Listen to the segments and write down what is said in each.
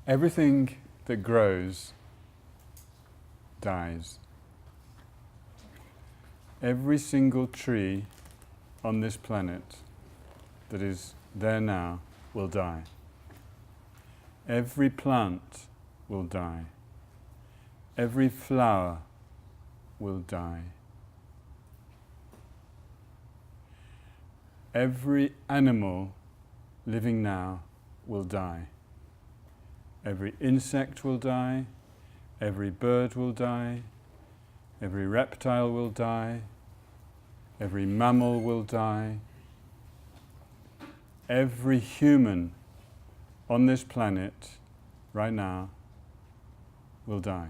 Everything that grows dies. Every single tree on this planet that is there now will die. Every plant will die. Every flower will die. Every animal living now will die. Every insect will die. Every bird will die. Every reptile will die. Every mammal will die. Every human on this planet right now will die.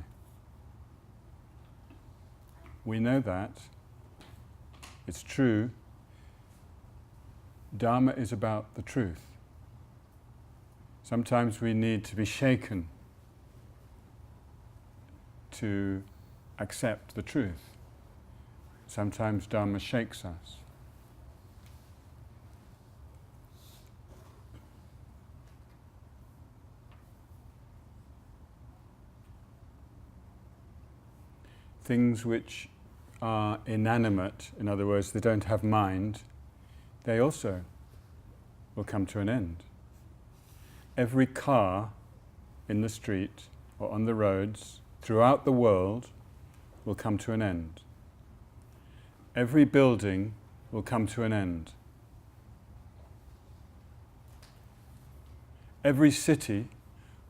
We know that. It's true. Dharma is about the truth. Sometimes we need to be shaken to accept the truth. Sometimes Dharma shakes us. Things which are inanimate, in other words, they don't have mind, they also will come to an end. Every car in the street or on the roads throughout the world will come to an end. Every building will come to an end. Every city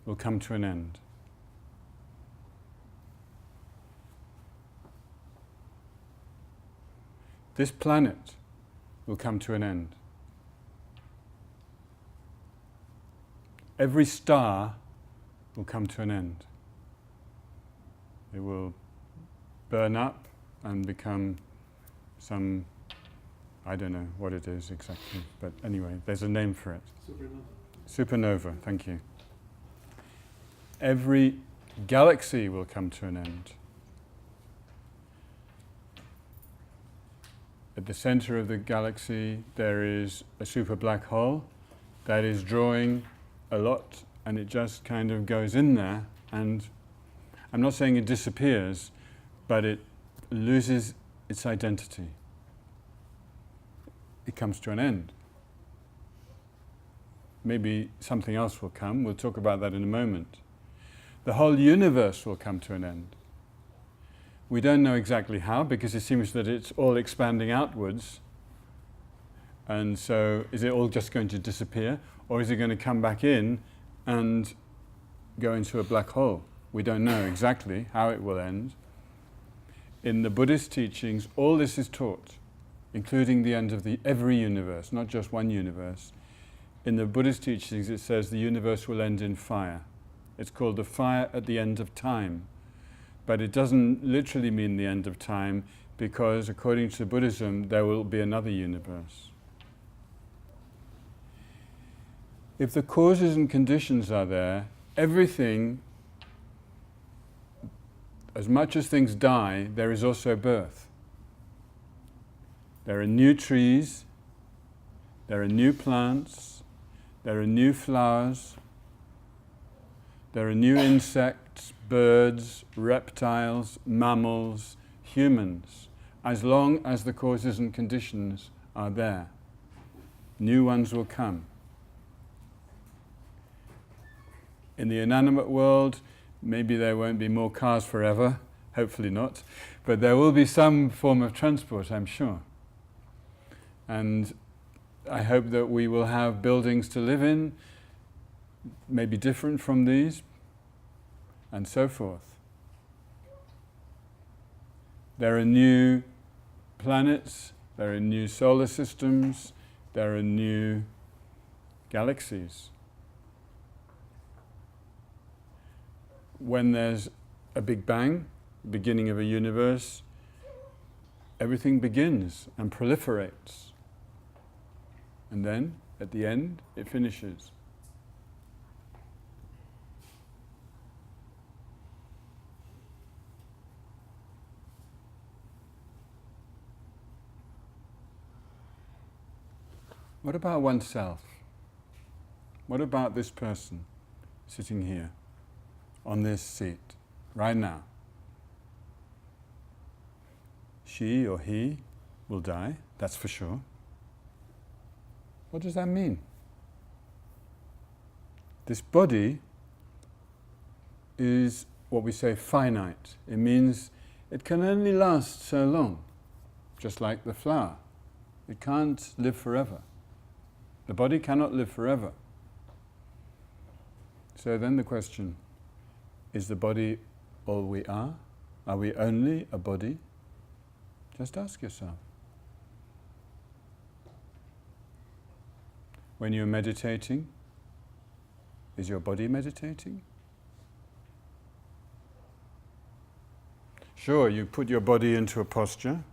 will come to an end. This planet will come to an end. Every star will come to an end. It will burn up and become some, I don't know what it is exactly, but anyway, there's a name for it. Supernova. Supernova, thank you. Every galaxy will come to an end. At the center of the galaxy there is a super black hole that is drawing a lot, and it just kind of goes in there, and I'm not saying it disappears, but it loses its identity. It comes to an end. Maybe something else will come. We'll talk about that in a moment. The whole universe will come to an end. We don't know exactly how, because it seems that it's all expanding outwards. And so is it all just going to disappear, or is it going to come back in and go into a black hole? We don't know exactly how it will end. In the Buddhist teachings, all this is taught, including the end of every universe, not just one universe. In the Buddhist teachings it says the universe will end in fire. It's called the fire at the end of time. But it doesn't literally mean the end of time, because according to Buddhism there will be another universe. If the causes and conditions are there, everything, as much as things die, there is also birth. There are new trees, there are new plants, there are new flowers, there are new insects, birds, reptiles, mammals, humans, as long as the causes and conditions are there. New ones will come. In the inanimate world, maybe there won't be more cars forever, hopefully not, but there will be some form of transport, I'm sure. And I hope that we will have buildings to live in, maybe different from these, and so forth. There are new planets, there are new solar systems, there are new galaxies. When there's a Big Bang, beginning of a universe, everything begins and proliferates. And then, at the end, it finishes. What about oneself? What about this person? sitting here, on this seat, right now. She or he will die, that's for sure. What does that mean? This body is what we say finite. It means it can only last so long, just like the flower. It can't live forever. The body cannot live forever. So then the question, is the body all we are? Are we only a body? Just ask yourself. When you're meditating, is your body meditating? Sure, you put your body into a posture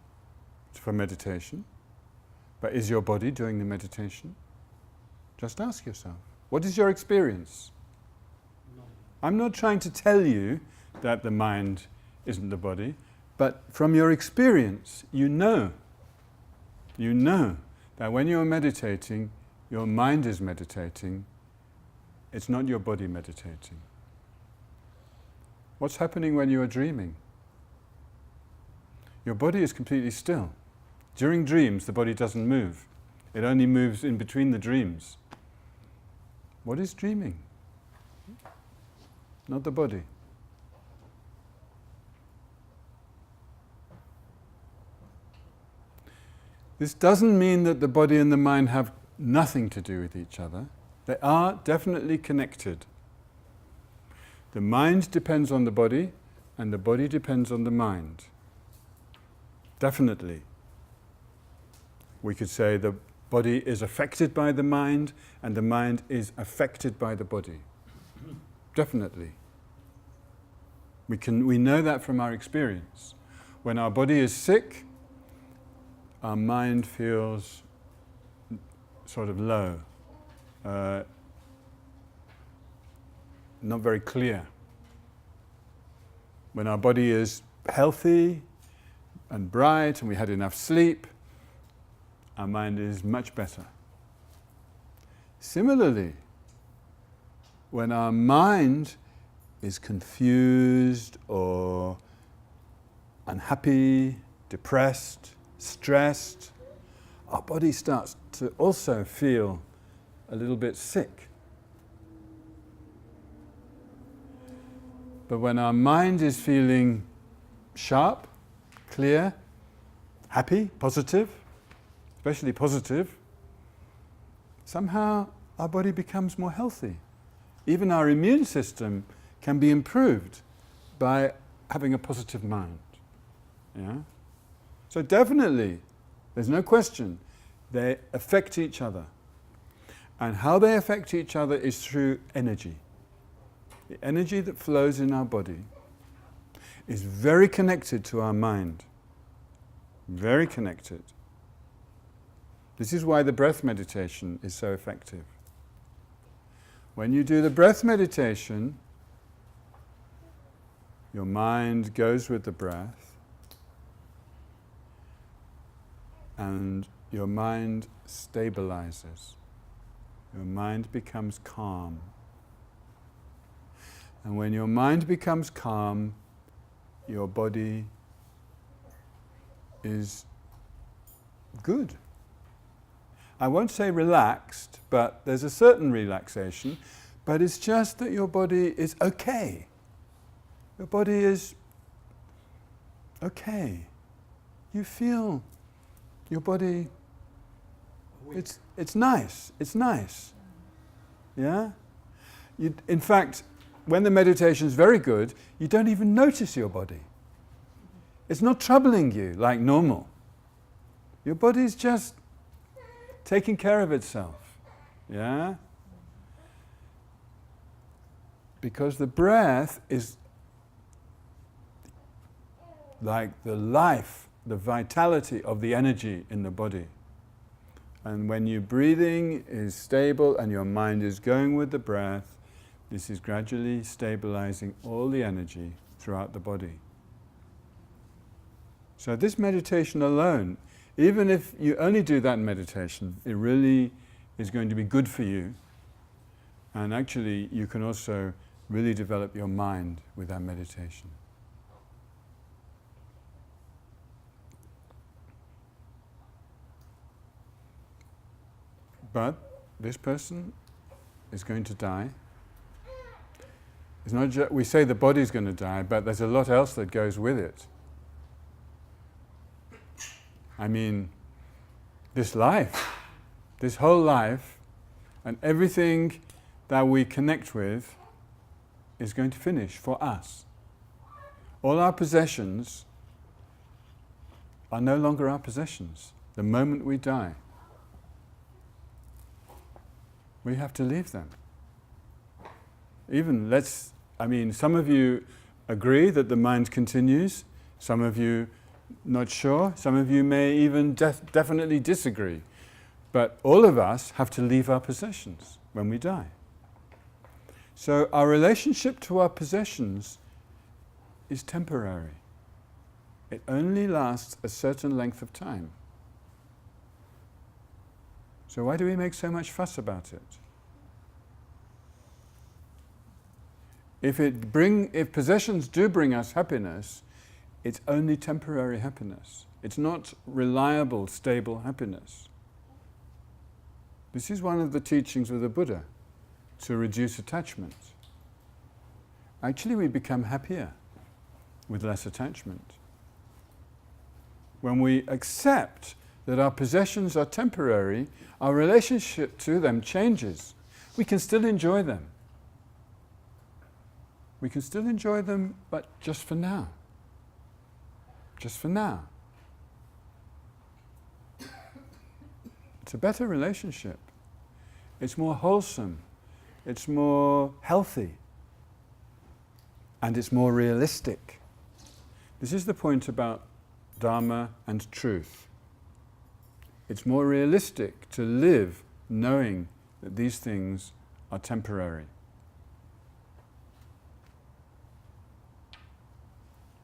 for meditation, but is your body doing the meditation? Just ask yourself. What is your experience? I'm not trying to tell you that the mind isn't the body, but from your experience, you know that when you're meditating, your mind is meditating, it's not your body meditating. What's happening when you are dreaming? Your body is completely still. During dreams, the body doesn't move. It only moves in between the dreams. What is dreaming? Not the body. This doesn't mean that the body and the mind have nothing to do with each other. They are definitely connected. The mind depends on the body, and the body depends on the mind. Definitely. We could say the body is affected by the mind, and the mind is affected by the body. Definitely. We know that from our experience. When our body is sick, our mind feels sort of low, not very clear. When our body is healthy and bright and we had enough sleep, our mind is much better. Similarly, when our mind is confused or unhappy, depressed, stressed, our body starts to also feel a little bit sick. But when our mind is feeling sharp, clear, happy, positive, especially positive, somehow our body becomes more healthy. Even our immune system can be improved by having a positive mind. Yeah? So definitely, there's no question, they affect each other. And how they affect each other is through energy. The energy that flows in our body is very connected to our mind. Very connected. This is why the breath meditation is so effective. When you do the breath meditation, your mind goes with the breath, and your mind stabilizes. Your mind becomes calm. And when your mind becomes calm, your body is good. I won't say relaxed, but there's a certain relaxation, but it's just that your body is okay. Your body is okay. You feel your body, it's nice, yeah? In fact, when the meditation is very good, you don't even notice your body. It's not troubling you like normal. Your body's just taking care of itself, yeah? Because the breath is like the life, the vitality of the energy in the body. And when your breathing is stable and your mind is going with the breath, this is gradually stabilizing all the energy throughout the body. So this meditation alone, even if you only do that meditation, it really is going to be good for you. And actually, you can also really develop your mind with that meditation. But this person is going to die. It's not we say the body's going to die, but there's a lot else that goes with it. I mean, this life, this whole life, and everything that we connect with is going to finish for us. All our possessions are no longer our possessions the moment we die. We have to leave them. Even some of you agree that the mind continues, some of you not sure, some of you may even definitely disagree. But all of us have to leave our possessions when we die. So our relationship to our possessions is temporary. It only lasts a certain length of time. So why do we make so much fuss about it? If possessions do bring us happiness, it's only temporary happiness. It's not reliable, stable happiness. This is one of the teachings of the Buddha, to reduce attachment. Actually, we become happier with less attachment. When we accept that our possessions are temporary, our relationship to them changes. We can still enjoy them. We can still enjoy them, but just for now. Just for now. It's a better relationship. It's more wholesome. It's more healthy. And it's more realistic. This is the point about Dharma and truth. It's more realistic to live knowing that these things are temporary.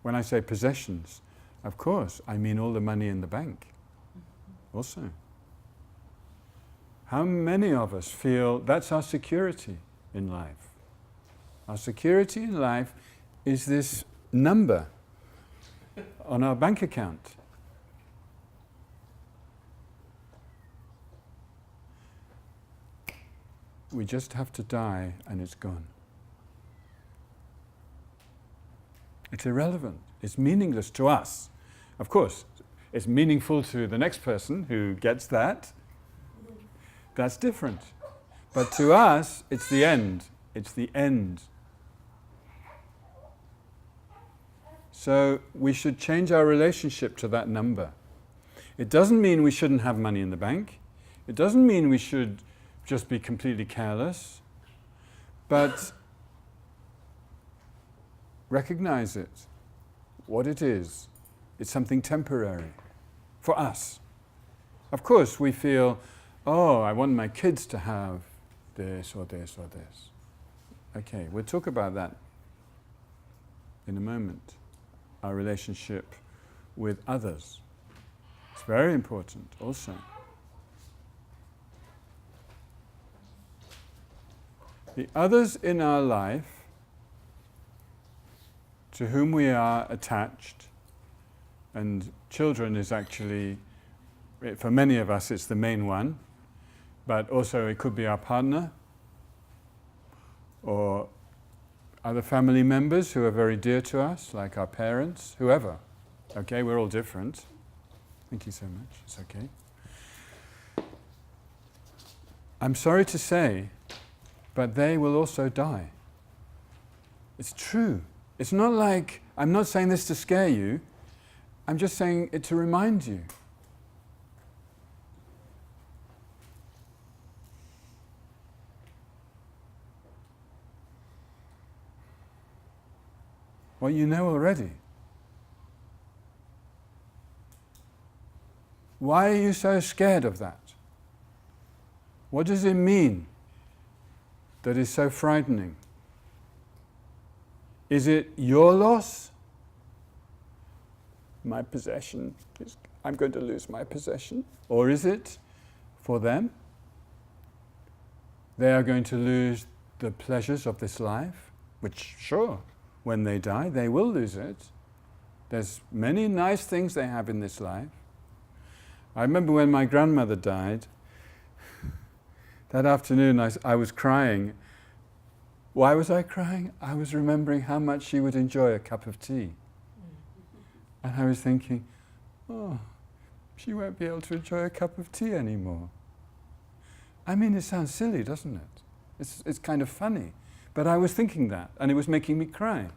When I say possessions, of course, I mean all the money in the bank also. How many of us feel that's our security in life? Our security in life is this number on our bank account. We just have to die and it's gone. It's irrelevant. It's meaningless to us. Of course, it's meaningful to the next person who gets that. That's different. But to us, it's the end. It's the end. So we should change our relationship to that number. It doesn't mean we shouldn't have money in the bank. It doesn't mean we should just be completely careless. But recognize it, what it is. It's something temporary for us. Of course, we feel, oh, I want my kids to have this or this or this. Okay, we'll talk about that in a moment. Our relationship with others. It's very important also. The others in our life to whom we are attached, and children is actually, for many of us, it's the main one, but also it could be our partner or other family members who are very dear to us, like our parents, whoever. Okay, we're all different. Thank you so much. It's okay. I'm sorry to say, but they will also die. It's true. It's not like, I'm not saying this to scare you, I'm just saying it to remind you. What you know already. Why are you so scared of that? What does it mean that is so frightening? Is it your loss? My possession, I'm going to lose my possession. Or is it for them? They are going to lose the pleasures of this life, which, sure, when they die, they will lose it. There's many nice things they have in this life. I remember when my grandmother died, that afternoon I was crying. Why was I crying? I was remembering how much she would enjoy a cup of tea. And I was thinking, oh, she won't be able to enjoy a cup of tea anymore. I mean, it sounds silly, doesn't it? It's kind of funny. But I was thinking that, and it was making me cry.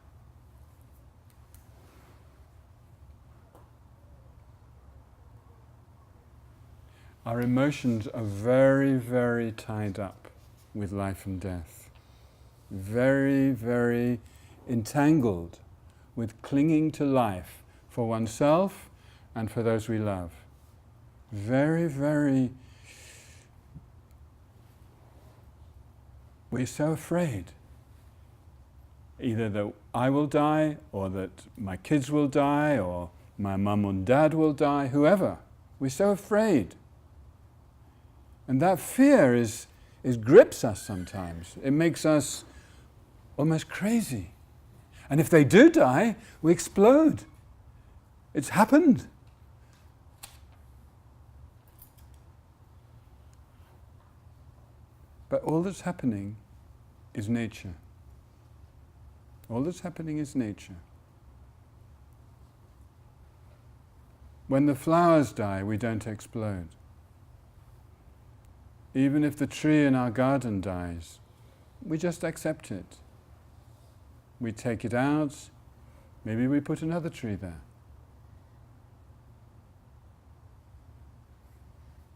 Our emotions are very, very tied up with life and death. Very, very entangled with clinging to life for oneself and for those we love. Very, very... We're so afraid. Either that I will die, or that my kids will die, or my mum and dad will die, whoever. We're so afraid. And that fear grips us sometimes. It makes us almost crazy. And if they do die, we explode. It's happened. But all that's happening is nature. All that's happening is nature. When the flowers die, we don't explode. Even if the tree in our garden dies, we just accept it. We take it out, maybe we put another tree there.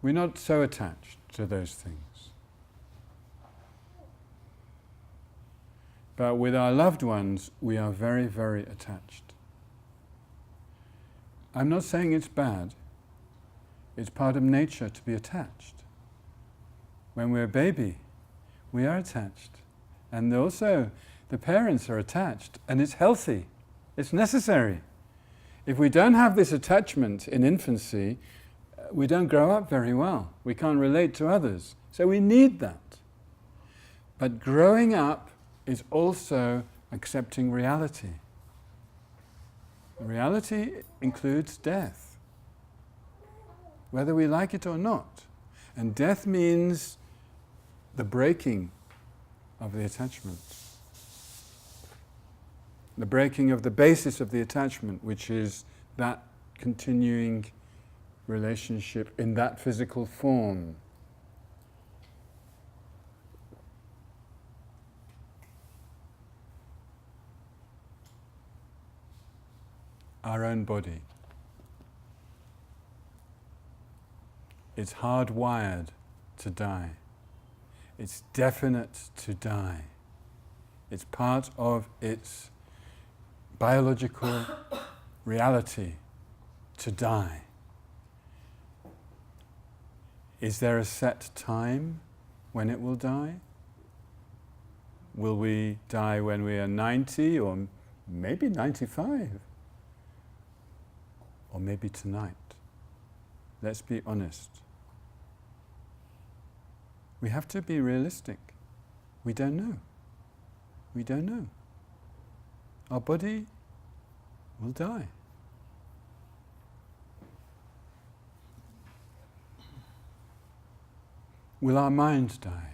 We're not so attached to those things. But with our loved ones, we are very, very attached. I'm not saying it's bad. It's part of nature to be attached. When we're a baby, we are attached. And also, the parents are attached, and it's healthy. It's necessary. If we don't have this attachment in infancy, we don't grow up very well. We can't relate to others. So we need that. But growing up is also accepting reality. Reality includes death, whether we like it or not. And death means the breaking of the attachment. The breaking of the basis of the attachment, which is that continuing relationship in that physical form. Our own body. It's hardwired to die. It's definite to die. It's part of its biological reality to die. Is there a set time when it will die? Will we die when we are 90 or maybe 95? Or maybe tonight? Let's be honest. We have to be realistic. We don't know. We don't know. Our body will die. Will our mind die?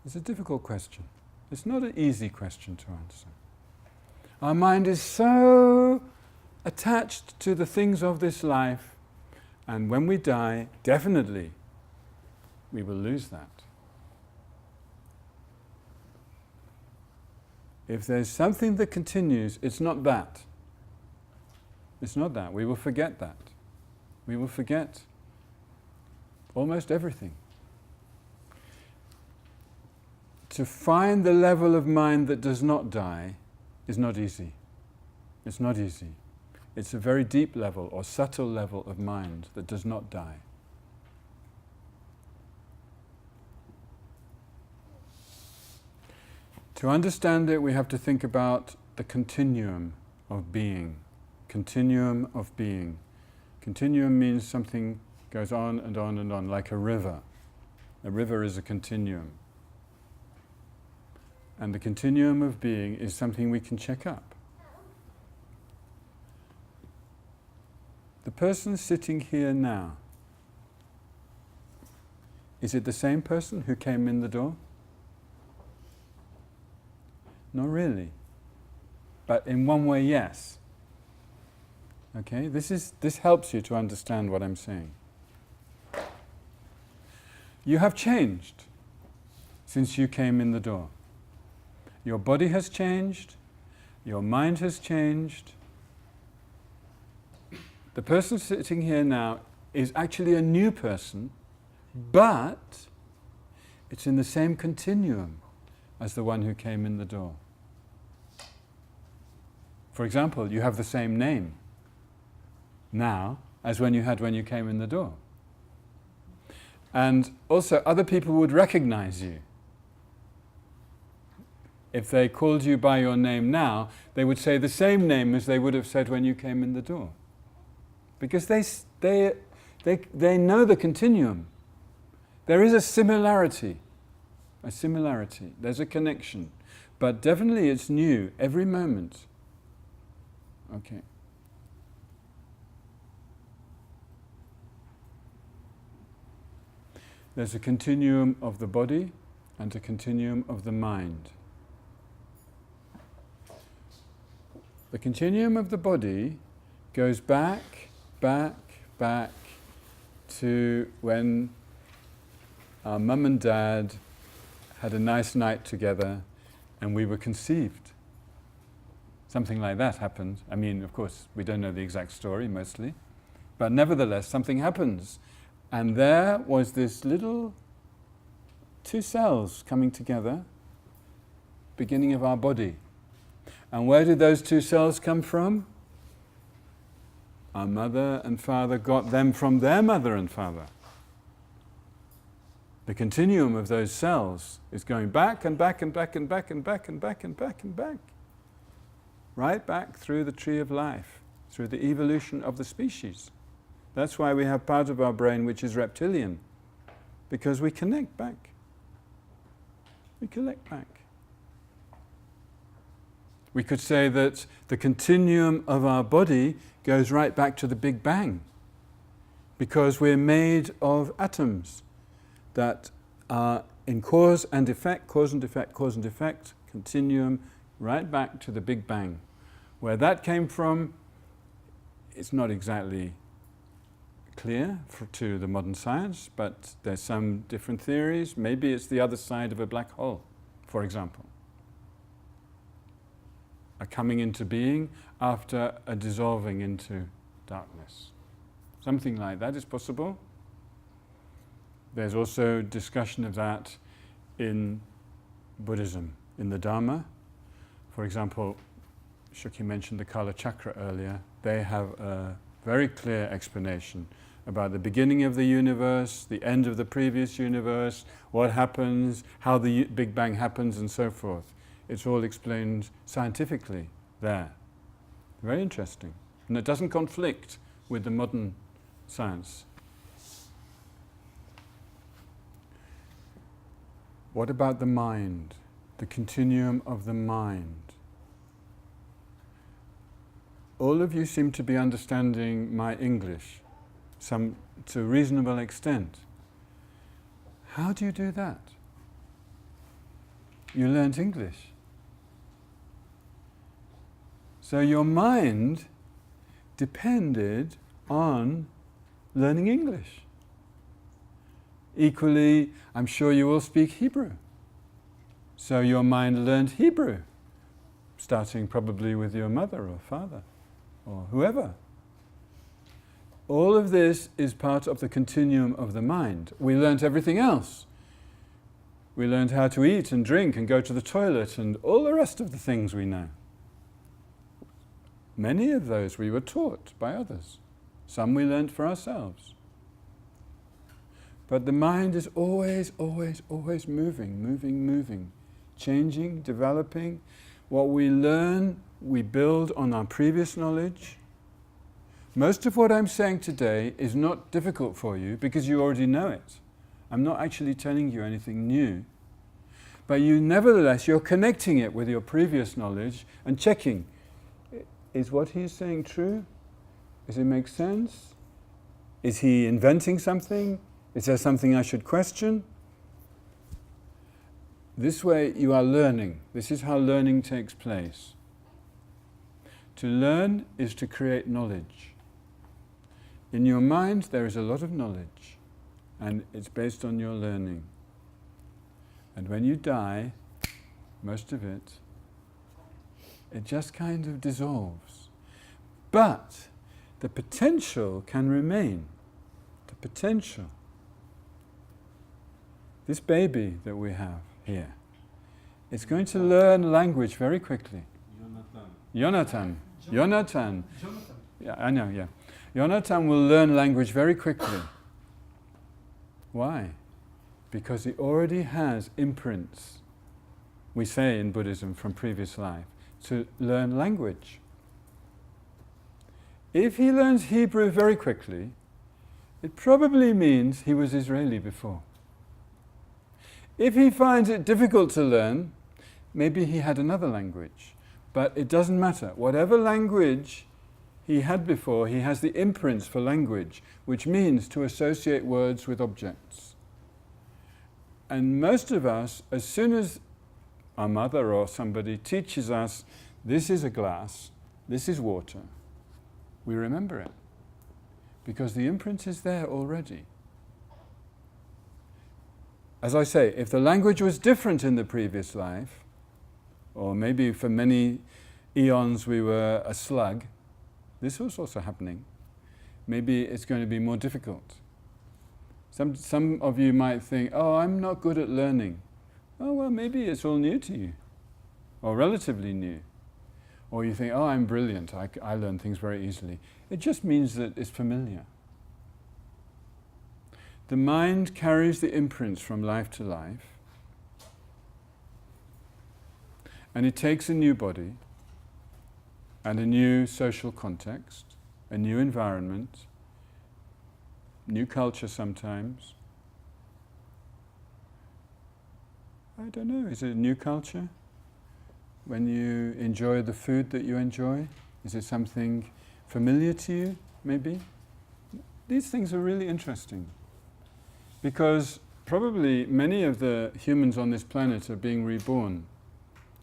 It's a difficult question. It's not an easy question to answer. Our mind is so attached to the things of this life, and when we die, definitely we will lose that. If there's something that continues, it's not that. It's not that. We will forget that. We will forget almost everything. To find the level of mind that does not die is not easy. It's not easy. It's a very deep level or subtle level of mind that does not die. To understand it, we have to think about the continuum of being. Continuum of being. Continuum means something goes on and on and on, like a river. A river is a continuum. And the continuum of being is something we can check up. The person sitting here now, is it the same person who came in the door? Not really. But in one way, yes. Okay, this helps you to understand what I'm saying. You have changed since you came in the door. Your body has changed, your mind has changed. The person sitting here now is actually a new person, but it's in the same continuum as the one who came in the door. For example, you have the same name now as when you had when you came in the door. And also other people would recognize you. If they called you by your name now, they would say the same name as they would have said when you came in the door. Because they know the continuum. There is a similarity. There's a connection. But definitely it's new every moment. Okay. There's a continuum of the body and a continuum of the mind. The continuum of the body goes back to when our mum and dad had a nice night together and we were conceived. Something like that happened. I mean, of course, we don't know the exact story mostly, but nevertheless, something happens. And there was this little two cells coming together, beginning of our body. And where did those two cells come from? Our mother and father got them from their mother and father. The continuum of those cells is going back and back and back and back and back and back and back and back. Right back through the tree of life, through the evolution of the species. That's why we have part of our brain which is reptilian, because we connect back. We connect back. We could say that the continuum of our body goes right back to the Big Bang, because we're made of atoms that are in cause and effect, continuum, right back to the Big Bang. Where that came from, it's not exactly clear to the modern science, but there's some different theories. Maybe it's the other side of a black hole, for example. A coming into being after a dissolving into darkness. Something like that is possible. There's also discussion of that in Buddhism, in the Dharma. For example, Shuki mentioned the Kala Chakra earlier. They have a very clear explanation about the beginning of the universe, the end of the previous universe, what happens, how the Big Bang happens, and so forth. It's all explained scientifically there. Very interesting. And it doesn't conflict with the modern science. What about the mind? The continuum of the mind. All of you seem to be understanding my English, to a reasonable extent. How do you do that? You learnt English. So your mind depended on learning English. Equally, I'm sure you all speak Hebrew. So your mind learned Hebrew, starting probably with your mother or father or whoever. All of this is part of the continuum of the mind. We learnt everything else. We learned how to eat and drink and go to the toilet and all the rest of the things we know. Many of those we were taught by others. Some we learnt for ourselves. But the mind is always moving, changing, developing. What we learn, we build on our previous knowledge. Most of what I'm saying today is not difficult for you because you already know it. I'm not actually telling you anything new. But nevertheless, you're connecting it with your previous knowledge and checking, is what he's saying true? Does it make sense? Is he inventing something? Is there something I should question? This way you are learning. This is how learning takes place. To learn is to create knowledge. In your mind there is a lot of knowledge, and it's based on your learning. And when you die, most of it just kind of dissolves. But the potential can remain. The potential. This baby that we have here, it's going to learn language very quickly. Jonathan. Yeah, I know, yeah. Jonathan will learn language very quickly. Why? Because he already has imprints, we say in Buddhism, from previous life, to learn language. If he learns Hebrew very quickly, it probably means he was Israeli before. If he finds it difficult to learn, maybe he had another language. But it doesn't matter. Whatever language he had before, he has the imprints for language, which means to associate words with objects. And most of us, as soon as our mother or somebody teaches us, this is a glass, this is water, we remember it. Because the imprint is there already. As I say, if the language was different in the previous life, or maybe for many eons we were a slug, this was also happening. Maybe it's going to be more difficult. Some of you might think, oh, I'm not good at learning. Oh, well, maybe it's all new to you, or relatively new. Or you think, oh, I'm brilliant, I learn things very easily. It just means that it's familiar. The mind carries the imprints from life to life, and it takes a new body and a new social context, a new environment, new culture sometimes. I don't know, is it a new culture? When you enjoy the food that you enjoy? Is it something familiar to you, maybe? These things are really interesting. Because probably many of the humans on this planet are being reborn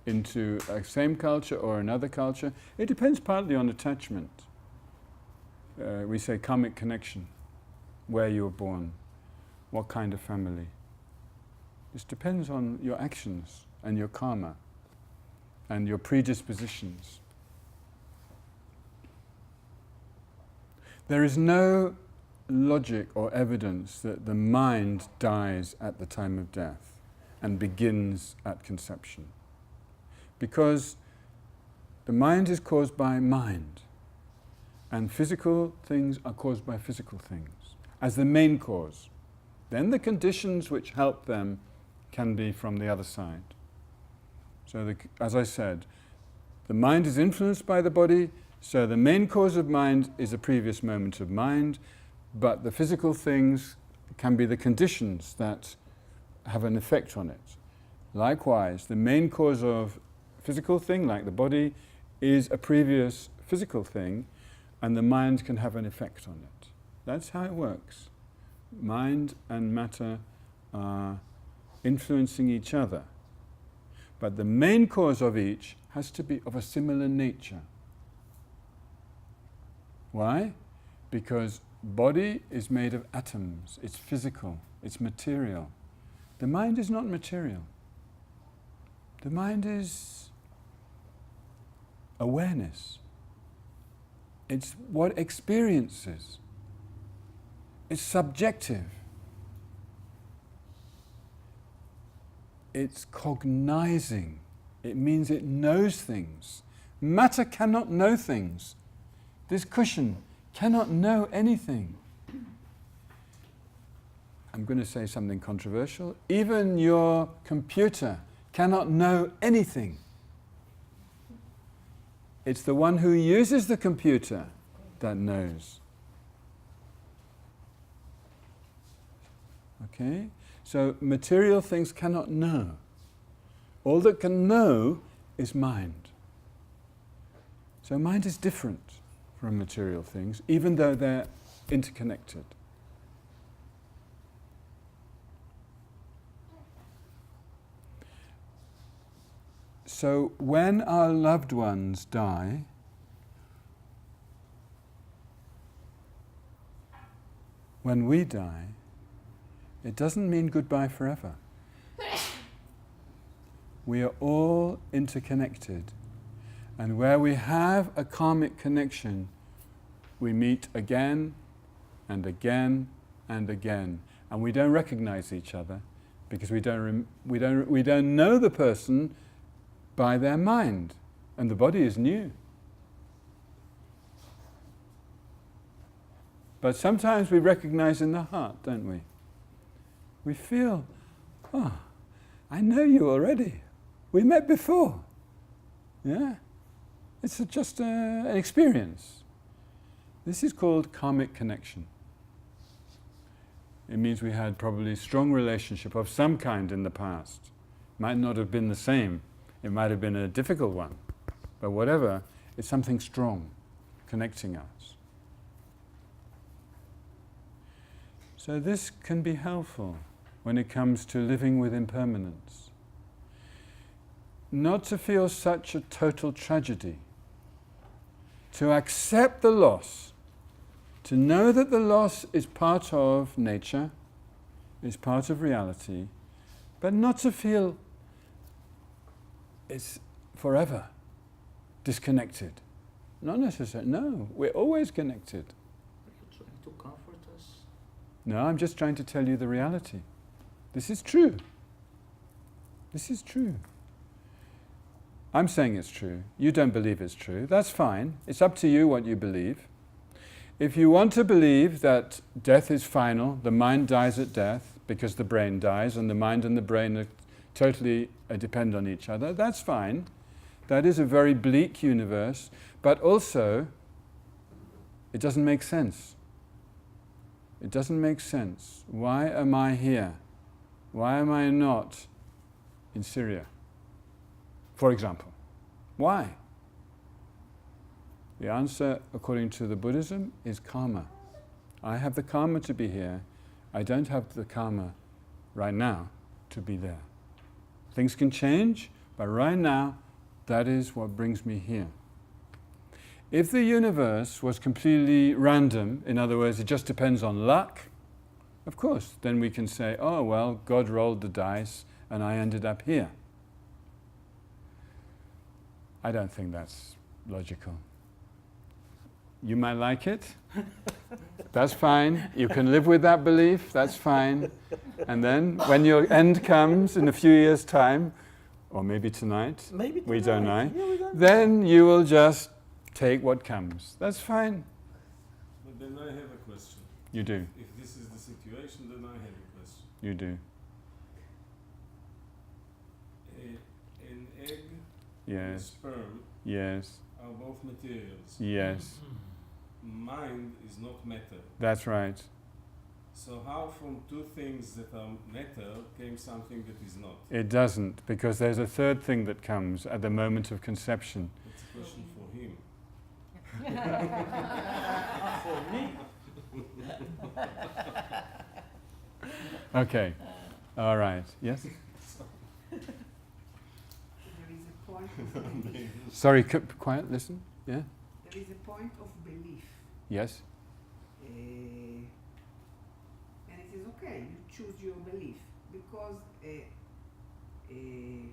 into a same culture or another culture. It depends partly on attachment. We say Karmic Connection, where you were born, what kind of family. This depends on your actions and your karma and your predispositions. There is no logic or evidence that the mind dies at the time of death and begins at conception. Because the mind is caused by mind, and physical things are caused by physical things, as the main cause. Then the conditions which help them can be from the other side. So as I said, the mind is influenced by the body, so the main cause of mind is a previous moment of mind, but the physical things can be the conditions that have an effect on it. Likewise, the main cause of physical thing, like the body, is a previous physical thing, and the mind can have an effect on it. That's how it works. Mind and matter are influencing each other. But the main cause of each has to be of a similar nature. Why? Because body is made of atoms, it's physical, it's material. The mind is not material. The mind is awareness. It's what experiences. It's subjective. It's cognizing. It means it knows things. Matter cannot know things. This cushion cannot know anything. I'm going to say something controversial. Even your computer cannot know anything. It's the one who uses the computer that knows. Okay? So material things cannot know. All that can know is mind. So mind is different from material things, even though they're interconnected. So when our loved ones die, when we die, it doesn't mean goodbye forever. We are all interconnected. And where we have a karmic connection, we meet again and again and again. And we don't recognize each other because we don't know the person by their mind. And the body is new. But sometimes we recognize in the heart, don't we? We feel, oh, I know you already. We met before. Yeah? It's just an experience. This is called karmic connection. It means we had probably a strong relationship of some kind in the past. Might not have been the same. It might have been a difficult one. But whatever, it's something strong connecting us. So this can be helpful when it comes to living with impermanence. Not to feel such a total tragedy. To accept the loss. To know that the loss is part of nature, is part of reality, but not to feel it's forever disconnected. Not necessarily. No, we're always connected. Are you trying to comfort us? No, I'm just trying to tell you the reality. This is true. This is true. I'm saying it's true. You don't believe it's true. That's fine. It's up to you what you believe. If you want to believe that death is final, the mind dies at death because the brain dies, and the mind and the brain are totally depend on each other, that's fine. That is a very bleak universe, but also it doesn't make sense. It doesn't make sense. Why am I here? Why am I not in Syria, for example? Why? The answer, according to the Buddhism, is karma. I have the karma to be here. I don't have the karma right now to be there. Things can change, but right now, that is what brings me here. If the universe was completely random, in other words, it just depends on luck, of course, then we can say, oh, well, God rolled the dice and I ended up here. I don't think that's logical. You might like it. That's fine. You can live with that belief. That's fine. And then when your end comes in a few years' time, or maybe tonight, we don't know, then you will just take what comes. That's fine. But then I have a question. You do. If this is the situation, then I have a question. You do. An egg and a Yes. sperm Yes. are both materials. Yes. Mind is not matter. That's right. So how from two things that are matter came something that is not? It doesn't, because there's a third thing that comes at the moment of conception. That's a question for him. For me? Okay. All right. Yes? There is a point of belief. Sorry, quiet, listen. Yeah? There is a point of belief. Yes? And it is okay, you choose your belief. Because at the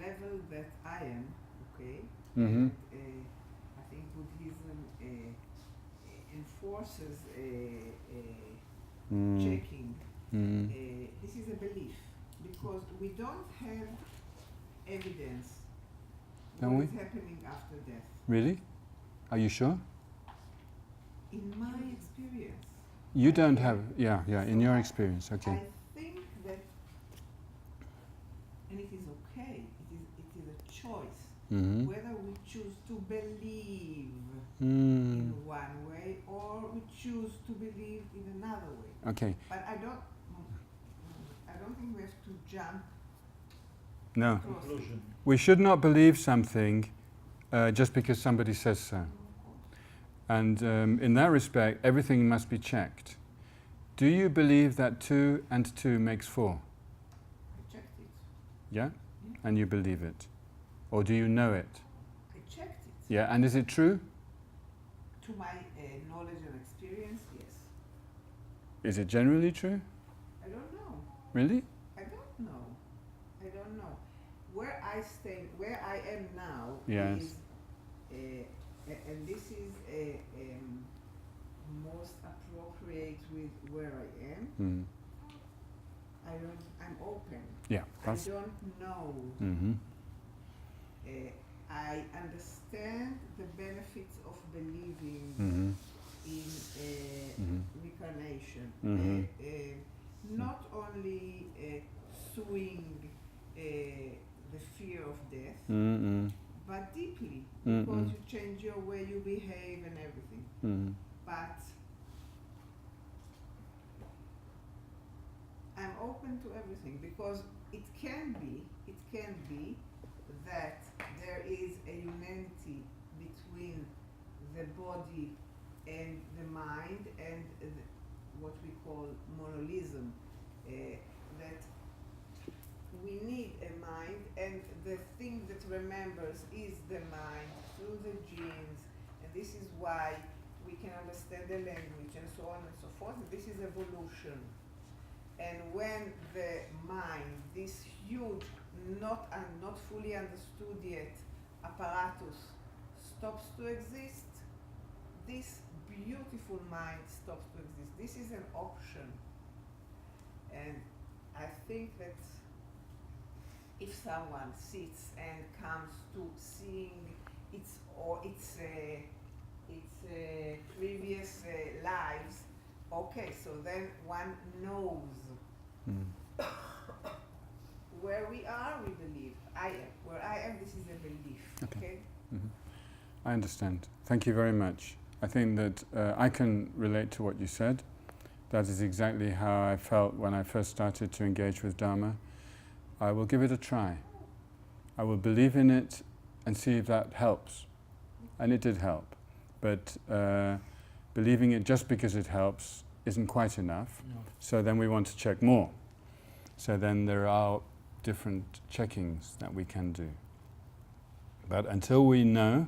level that I am, okay, Mm-hmm. I think Buddhism enforces checking. This is a belief, because we don't have evidence Don't what we? is happening after death. Really? Are you sure? In my experience, You don't have, in your experience, okay. I think that, and it is okay, it is a choice, Mm-hmm. whether we choose to believe Mm. in one way or we choose to believe in another way. Okay. But I don't think we have to jump No. Conclusion. We should not believe something just because somebody says so. And in that respect, everything must be checked. Do you believe that 2 and 2 makes 4? I checked it. Yeah? And you believe it? Or do you know it? I checked it. Yeah, and is it true? To my knowledge and experience, yes. Is it generally true? I don't know. Really? I don't know. I don't know. Where I stand, where I am now Yes. is, and this is most appropriate with where I am. Mm. I'm open. Yeah, I that's... don't know. Mm-hmm. I understand the benefits of believing Mm-hmm. in reincarnation. Mhm. Not only suing the fear of death, Mm-hmm. but deeply, Mm-mm. because you change your way you behave and everything. Mm-hmm. But I'm open to everything, because it can be that there is a unity between the body and the mind and what we call monolism, that we need a mind, and the thing that remembers is the mind through the genes, and this is why we can understand the language and so on and so forth. This is evolution. And when the mind, this huge, not fully understood yet apparatus, stops to exist, this beautiful mind stops to exist. This is an option. And I think that if someone sits and comes to seeing its previous lives, okay, so then one knows Mm. where we are, we believe. I am. Where I am, this is a belief. Okay? Mm-hmm. I understand. Thank you very much. I think that I can relate to what you said. That is exactly how I felt when I first started to engage with Dharma. I will give it a try. I will believe in it and see if that helps. And it did help. But believing it just because it helps isn't quite enough. No. So then we want to check more. So then there are different checkings that we can do. But until we know,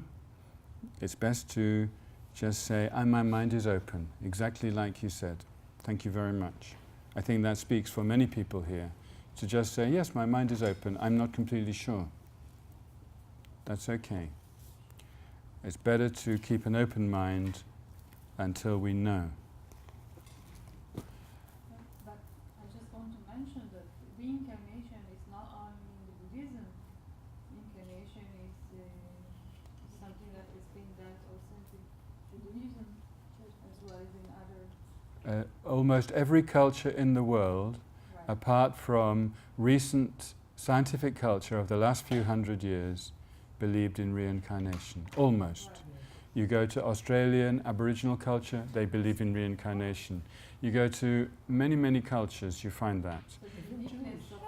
it's best to just say, my mind is open, exactly like you said. Thank you very much. I think that speaks for many people here, to just say, yes, my mind is open, I'm not completely sure. That's okay. It's better to keep an open mind until we know. But I just want to mention that reincarnation is not only in Buddhism. Reincarnation is something that has been that authentic to Buddhism as well as in other. Almost every culture in the world, Right. apart from recent scientific culture of the last few hundred years, believed in reincarnation. Almost. Right. You go to Australian Aboriginal culture, they believe in reincarnation. You go to many, many cultures, you find that. So the uniqueness of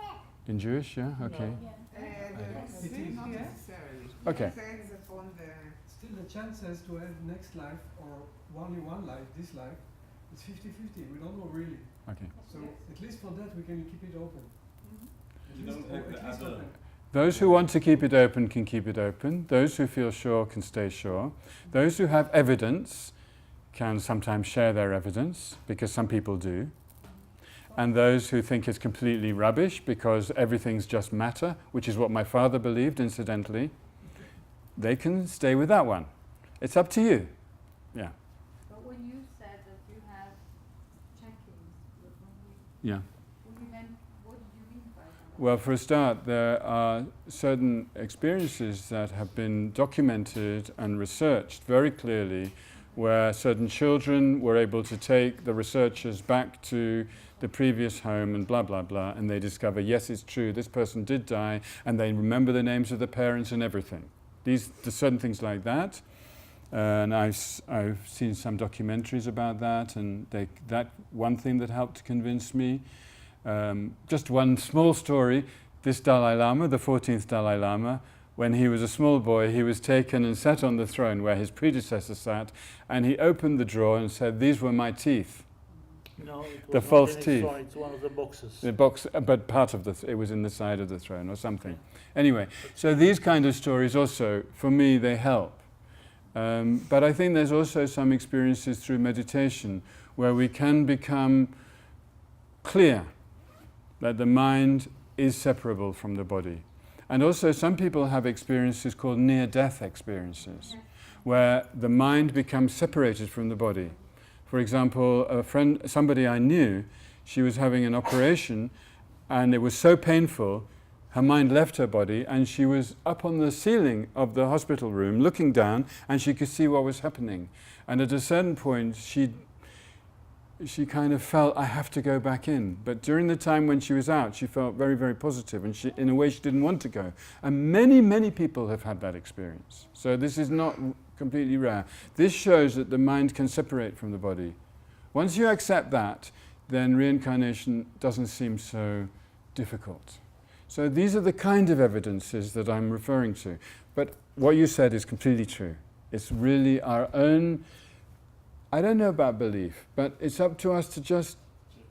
In Jewish, yeah? Okay. It is not necessarily. Okay. It depends upon the... Still the chances to have next life or only one life, this life, it's 50-50. We don't know really. Okay. So at least for that we can keep it open. At You least, don't or have at the least other. open. Those who want to keep it open can keep it open. Those who feel sure can stay sure. Those who have evidence can sometimes share their evidence, because some people do. And those who think it's completely rubbish because everything's just matter, which is what my father believed, incidentally, they can stay with that one. It's up to you. Yeah. But when you said that you have checkings, when Yeah. you meant, what did you mean by that? Well, for a start, there are certain experiences that have been documented and researched very clearly, where certain children were able to take the researchers back to the previous home and blah, blah, blah, and they discover, yes, it's true, this person did die, and they remember the names of the parents and everything. There's certain things like that. And I've seen some documentaries about that, and that one thing that helped to convince me. Just one small story. this Dalai Lama, the 14th Dalai Lama, when he was a small boy, he was taken and sat on the throne where his predecessor sat, and he opened the drawer and said, "These were my teeth." No, it was The not false in his teeth. throne, it's one of the boxes. The box, but part of it was in the side of the throne or something. Anyway, so these kind of stories also, for me, they help. But I think there's also some experiences through meditation where we can become clear that the mind is separable from the body. And also some people have experiences called near-death experiences, where the mind becomes separated from the body. For example, somebody I knew, she was having an operation and it was so painful, her mind left her body and she was up on the ceiling of the hospital room looking down and she could see what was happening. And at a certain point she kind of felt, I have to go back in. But during the time when she was out, she felt very, very positive, and in a way she didn't want to go. And many, many people have had that experience. So this is not completely rare. This shows that the mind can separate from the body. Once you accept that, then reincarnation doesn't seem so difficult. So these are the kind of evidences that I'm referring to. But what you said is completely true. It's really our own, I don't know about belief, but it's up to us to just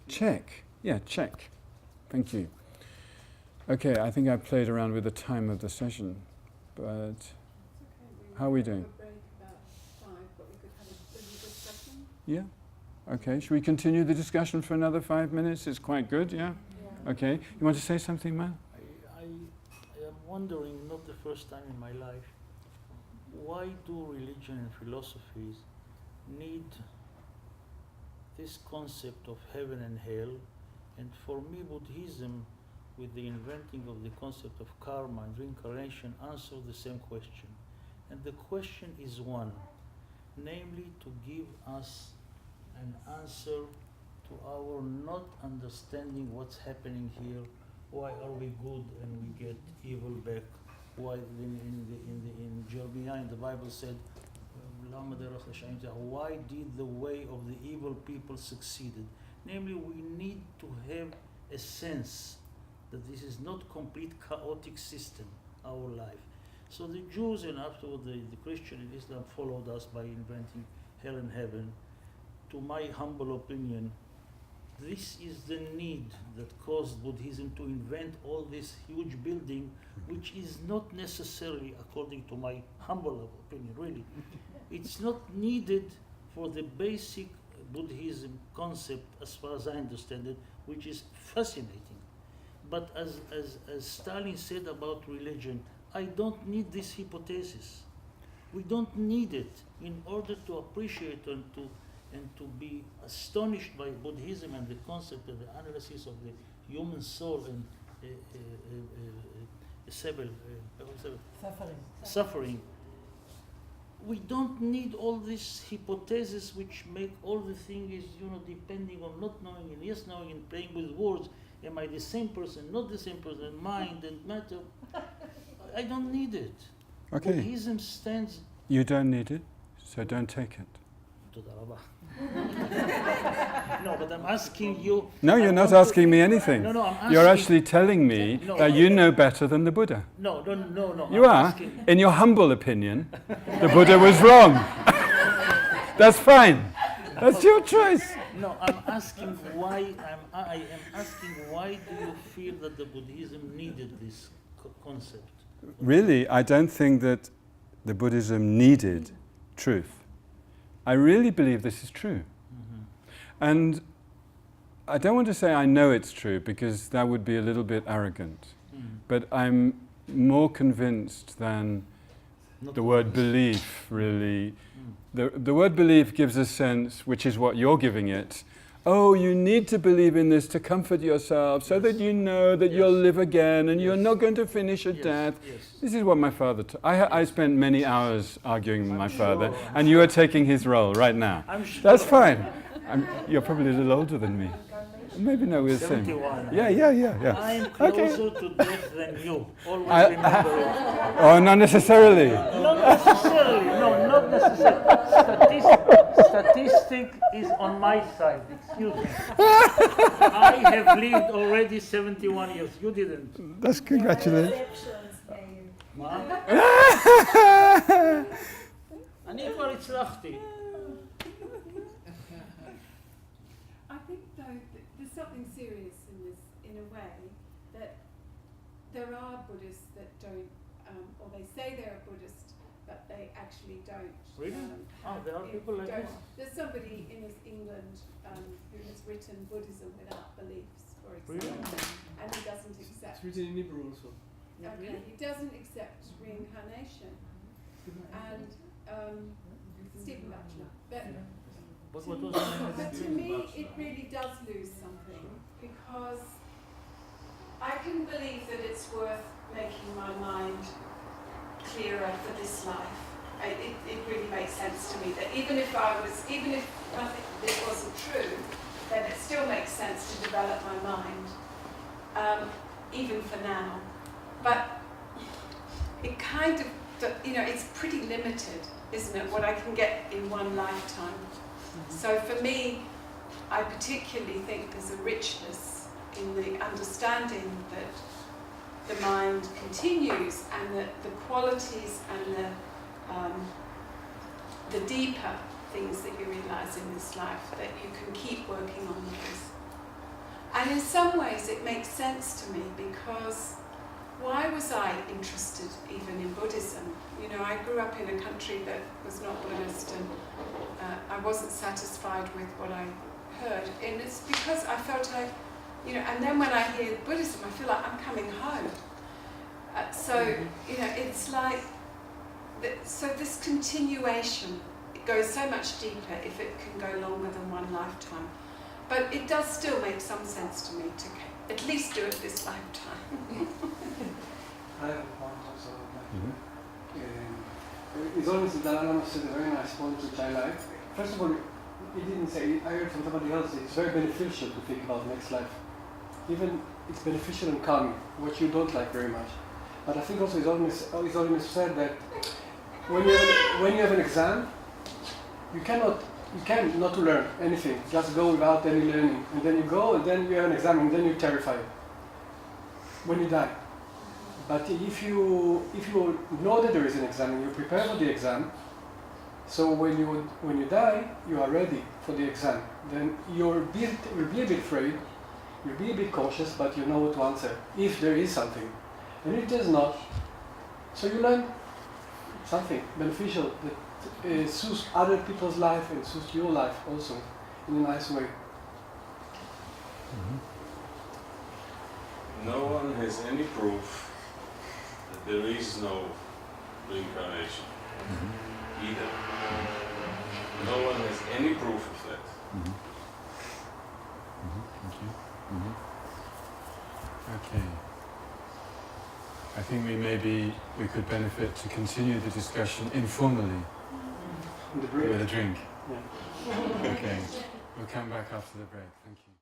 check. Yeah, check. Thank you. Okay, I think I played around with the time of the session, but how are we doing? Yeah. Okay, should we continue the discussion for another 5 minutes? It's quite good, yeah? Okay. You want to say something, Ma? I am wondering, not the first time in my life, why do religion and philosophies need this concept of heaven and hell? And for me, Buddhism, with the inventing of the concept of karma and reincarnation, answers the same question. And the question is one, namely to give us an answer to our not understanding what's happening here. Why are we good and we get evil back? Why in Jeremiah in the Bible said, why did the way of the evil people succeeded? Namely, we need to have a sense that this is not complete chaotic system, our life. So the Jews and afterward the Christian and Islam followed us by inventing hell and heaven. To my humble opinion, this is the need that caused Buddhism to invent all this huge building, which is not necessarily, according to my humble opinion, really, it's not needed for the basic Buddhism concept as far as I understand it, which is fascinating. But as Stalin said about religion, I don't need this hypothesis. We don't need it in order to appreciate and to be astonished by Buddhism and the concept of the analysis of the human soul and suffering. We don't need all this hypothesis which make all the things, depending on not knowing and yes knowing and playing with words. Am I the same person, not the same person, mind and matter? I don't need it. Okay. Buddhism stands... You don't need it, so don't take it. No, but I'm asking you... No, you're not asking me anything. No, I'm asking... You're actually telling me that you know better than the Buddha. No. You are. In your humble opinion, the Buddha was wrong. That's fine. That's your choice. No, I'm asking why. I am asking why do you feel that the Buddhism needed this concept? Really, I don't think that the Buddhism needed truth. I really believe this is true. Mm-hmm. And I don't want to say I know it's true because that would be a little bit arrogant. But I'm more convinced than the word belief really. The word belief gives a sense, which is what you're giving it. Oh, you need to believe in this to comfort yourself so that you know that you'll live again and you're not going to finish at death. This is what my father I spent many hours arguing with my father, and you are taking his role right now. That's fine. You're probably a little older than me. Maybe no, we're the same. Yeah. I'm closer to death than you. Always remember it. Oh, not necessarily. Not necessarily. No, not necessarily. statistic is on my side, excuse me. I have lived already 71 years, you didn't. That's congratulations. מה? אני כבר הצלחתי. I think though there's something serious in this, in a way, that there are Buddhists that don't, or they say they're a Buddhist, but they actually don't. Really? There are people like this? There's somebody in England who has written Buddhism without beliefs, for example, Really? and he doesn't accept. It's written in Hebrew also. Okay, he doesn't accept reincarnation, and Stephen Batchelor. What was the name of But it? to me, it really does lose something, because I can believe that it's worth making my mind clearer for this life. It really makes sense to me that even if nothing this wasn't true, then it still makes sense to develop my mind, even for now. But it kind of, it's pretty limited, isn't it, what I can get in one lifetime. So for me, I particularly think there's a richness in the understanding that the mind continues, and that the qualities and the deeper things that you realize in this life, that you can keep working on those. And in some ways it makes sense to me, because why was I interested even in Buddhism? I grew up in a country that was not Buddhist, and I wasn't satisfied with what I heard. And it's because I felt and then when I hear Buddhism, I feel like I'm coming home. It's like, so this continuation, it goes so much deeper if it can go longer than one lifetime. But it does still make some sense to me to at least do it this lifetime. I have a point also. It's always the Dalai Lama said a very nice point which I like. First of all, he didn't say, I heard from somebody else, it's very beneficial to think about next life. Even it's beneficial and calming, what you don't like very much. But I think also he's always said that when you have an exam, you can not to learn anything, just go without any learning. And then you go, and then you have an exam, and then you're terrified when you die. But if you know that there is an exam and you prepare for the exam, so when you die, you are ready for the exam. Then you'll be a bit afraid, you'll be a bit cautious, but you know what to answer if there is something. And if there's not, so you learn something beneficial that suits other people's life and suits your life also in a nice way. No one has any proof that there is no reincarnation either. No one has any proof of that. Thank you. Okay. I think we could benefit to continue the discussion informally with a drink. Yeah. Okay. We'll come back after the break. Thank you.